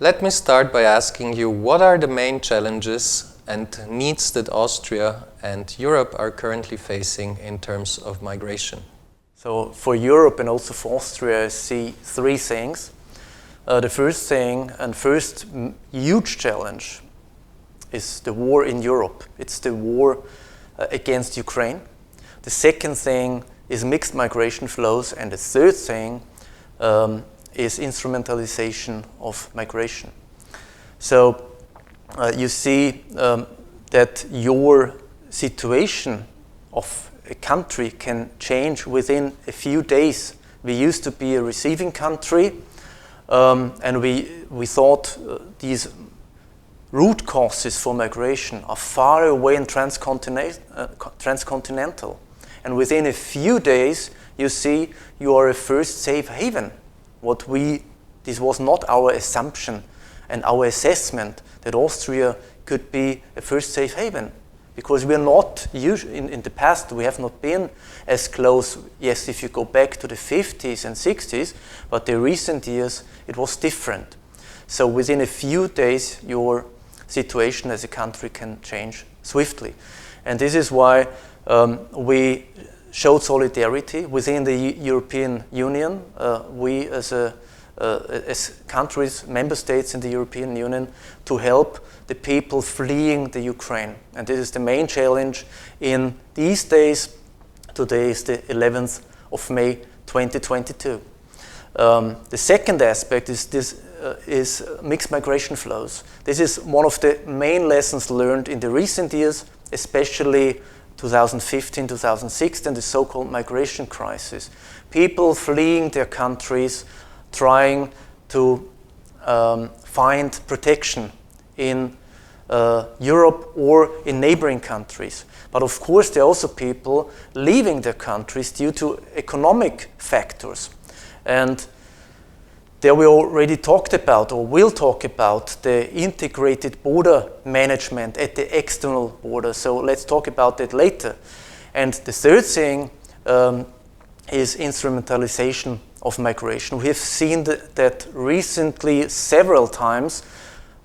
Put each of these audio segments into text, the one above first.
Let me start by asking you, what are the main challenges and needs that Austria and Europe are currently facing in terms of migration? So for Europe and also for Austria, I see three things. The first thing and first huge challenge is the war in Europe. It's the war against Ukraine. The second thing is mixed migration flows, and the third thing is instrumentalization of migration. So you see that your situation of a country can change within a few days. We used to be a receiving country, and we thought these root causes for migration are far away and transcontinental. And within a few days, you see you are a first safe haven. This was not our assumption and our assessment that Austria could be a first safe haven, because we are not in the past. We have not been as close. Yes, if you go back to the 50s and 60s, but the recent years it was different. So within a few days, your situation as a country can change swiftly, and this is why we showed solidarity within the European Union. We as countries, member states in the European Union, to help the people fleeing the Ukraine. And this is the main challenge in these days. Today is the 11th of May 2022. The second aspect is mixed migration flows. This is one of the main lessons learned in the recent years, especially 2015, 2016, the so-called migration crisis. People fleeing their countries, trying to find protection in Europe or in neighboring countries. But of course, there are also people leaving their countries due to economic factors. And there we already talked about, or will talk about, the integrated border management at the external border. So let's talk about that later. And the third thing is instrumentalization of migration. We have seen that recently several times,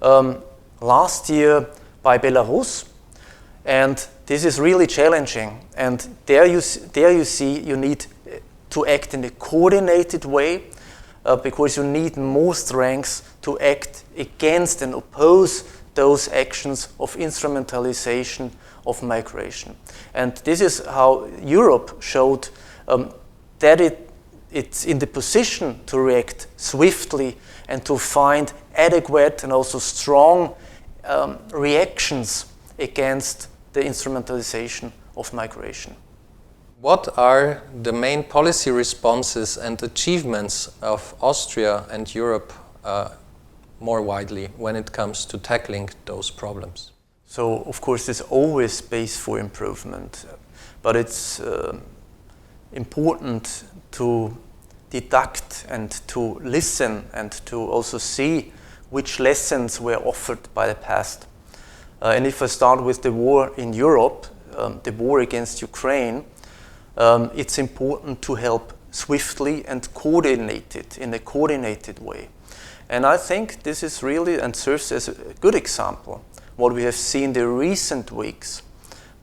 last year by Belarus, and this is really challenging. And there you see you need to act in a coordinated way, because you need more strength to act against and oppose those actions of instrumentalization of migration. And this is how Europe showed that it's in the position to react swiftly and to find adequate and also strong reactions against the instrumentalization of migration. What are the main policy responses and achievements of Austria and Europe more widely when it comes to tackling those problems? So, of course, there's always space for improvement, but it's important to deduct and to listen and to also see which lessons were offered by the past. And if I start with the war in Europe, the war against Ukraine, it's important to help swiftly and coordinated in a coordinated way. And I think this is really and serves as a good example what we have seen the recent weeks,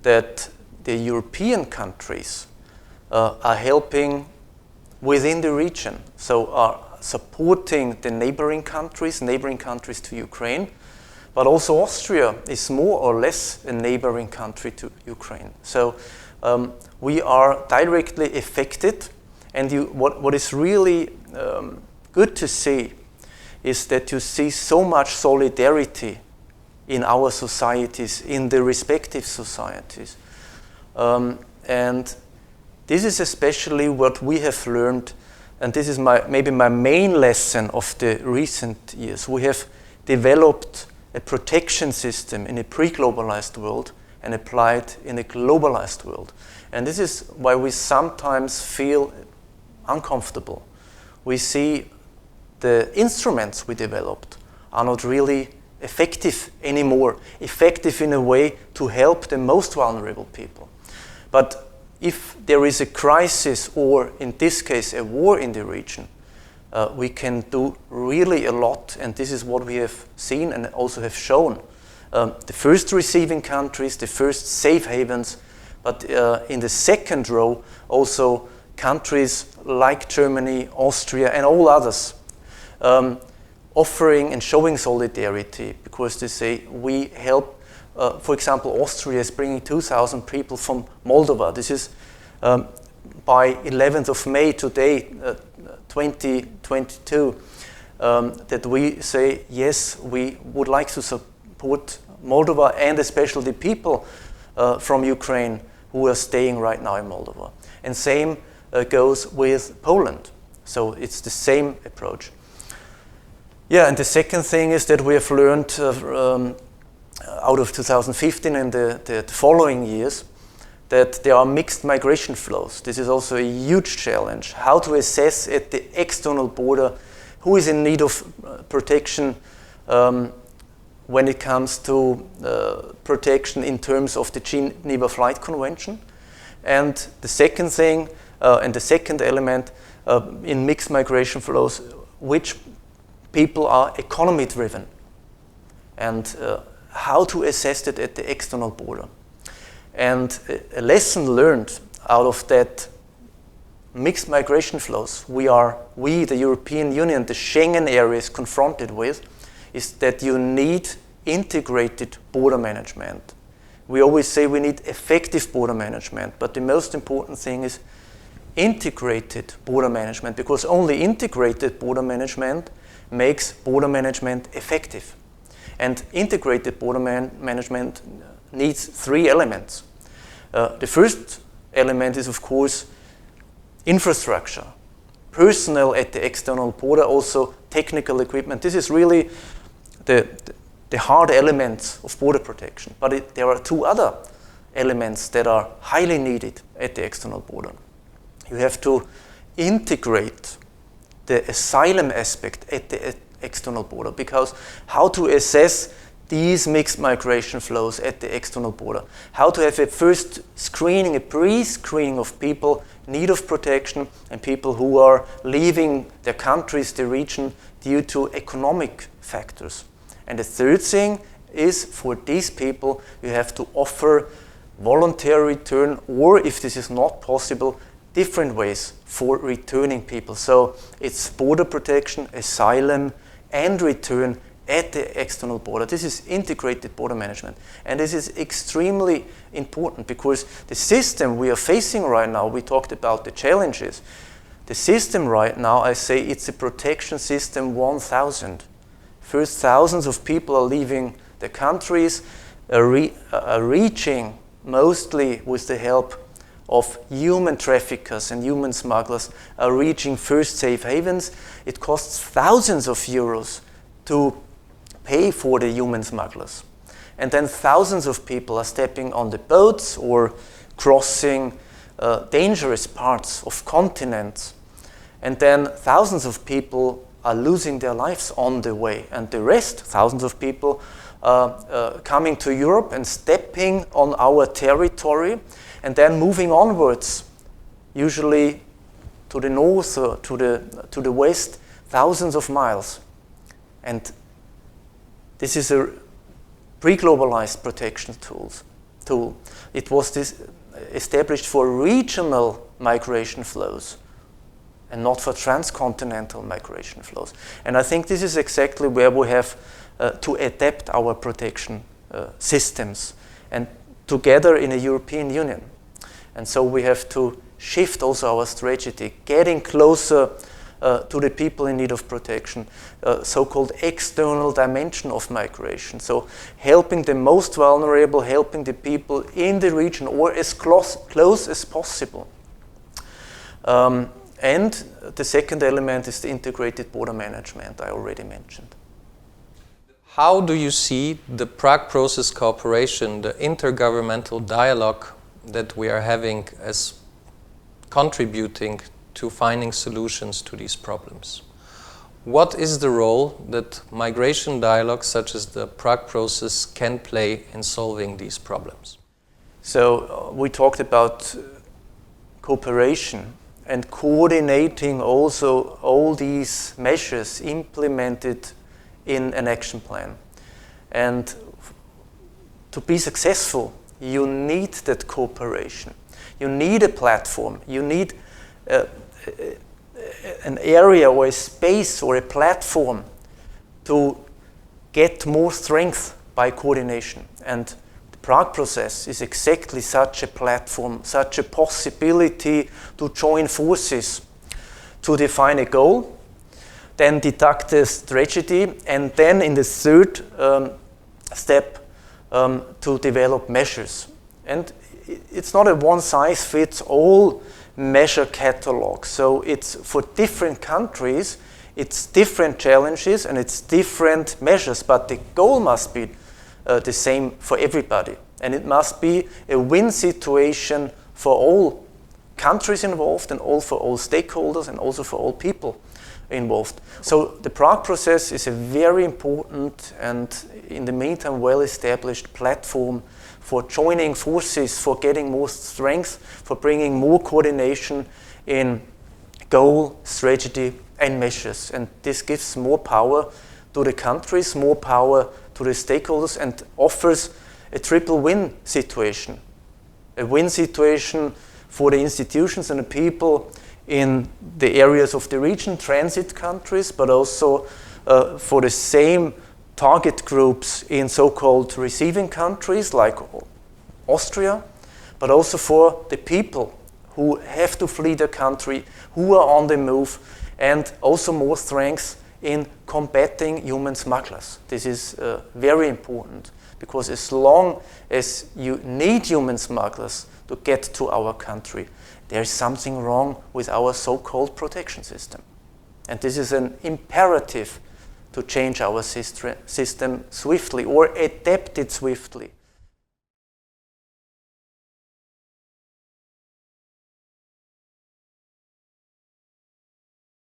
that the European countries are helping within the region, so are supporting the neighboring countries to Ukraine, but also Austria is more or less a neighboring country to Ukraine. So we are directly affected, and what is really good to see is that you see so much solidarity in our societies, in the respective societies. And this is especially what we have learned, and this is maybe my main lesson of the recent years. We have developed a protection system in a pre-globalized world and applied in a globalized world. And this is why we sometimes feel uncomfortable. We see the instruments we developed are not really effective anymore, effective in a way to help the most vulnerable people. But if there is a crisis, or in this case a war in the region, we can do really a lot, and this is what we have seen and also have shown. The first receiving countries, the first safe havens, but in the second row also countries like Germany, Austria and all others offering and showing solidarity, because they say we help, for example, Austria is bringing 2,000 people from Moldova. This is by 11th of May today, 2022, that we say, yes, we would like to support Moldova and especially the people from Ukraine who are staying right now in Moldova. And same goes with Poland. So it's the same approach. Yeah, and the second thing is that we have learned out of 2015 and the following years that there are mixed migration flows. This is also a huge challenge. How to assess at the external border who is in need of protection when it comes to protection in terms of the Geneva Flight Convention. And the second thing, and the second element in mixed migration flows, which people are economy driven, and how to assess it at the external border. And a lesson learned out of that mixed migration flows we, the European Union, the Schengen area is confronted with, is that you need integrated border management. We always say we need effective border management, but the most important thing is integrated border management, because only integrated border management makes border management effective. And integrated border management needs three elements. The first element is, of course, infrastructure, personnel at the external border, also technical equipment. This is really the hard elements of border protection. But there are two other elements that are highly needed at the external border. You have to integrate the asylum aspect at the external border, because how to assess these mixed migration flows at the external border, how to have a first screening, a pre-screening of people in need of protection and people who are leaving their countries, the region, due to economic factors. And the third thing is, for these people, you have to offer voluntary return, or if this is not possible, different ways for returning people. So it's border protection, asylum, and return at the external border. This is integrated border management. And this is extremely important, because the system we are facing right now, we talked about the challenges. The system right now, I say it's a protection system 1,000. First, thousands of people are leaving the countries, reaching mostly with the help of human traffickers and human smugglers, are reaching first safe havens. It costs thousands of euros to pay for the human smugglers. And then thousands of people are stepping on the boats or crossing dangerous parts of continents. And then thousands of people are losing their lives on the way. And the rest, thousands of people, coming to Europe and stepping on our territory, and then moving onwards, usually to the north or to the west, thousands of miles. And this is a pre-globalized protection tool. It was established for regional migration flows and not for transcontinental migration flows. And I think this is exactly where we have to adapt our protection systems, and together in a European Union. And so we have to shift also our strategy, getting closer to the people in need of protection, so-called external dimension of migration. So helping the most vulnerable, helping the people in the region, or as close as possible. And the second element is the integrated border management I already mentioned. How do you see the Prague Process cooperation, the intergovernmental dialogue that we are having, as contributing to finding solutions to these problems? What is the role that migration dialogues such as the Prague Process can play in solving these problems? So we talked about cooperation, and coordinating also all these measures implemented in an action plan. And to be successful, you need that cooperation. You need a platform. You need an area or a space or a platform to get more strength by coordination. And the Prague process is exactly such a platform, such a possibility to join forces, to define a goal, then deduct a strategy, and then in the third step to develop measures. And it's not a one-size-fits-all measure catalog. So it's for different countries, it's different challenges and it's different measures, but the goal must be the same for everybody. And it must be a win situation for all countries involved and all for all stakeholders and also for all people involved. So the Prague process is a very important and in the meantime well-established platform for joining forces, for getting more strength, for bringing more coordination in goal, strategy and measures. And this gives more power to the countries, more power to the stakeholders, and offers a triple win situation. A win situation for the institutions and the people in the areas of the region, transit countries, but also for the same target groups in so-called receiving countries like Austria, but also for the people who have to flee their country, who are on the move, and also more strength in combating human smugglers. This is very important, because as long as you need human smugglers to get to our country, there is something wrong with our so-called protection system. And this is an imperative to change our system swiftly or adapt it swiftly.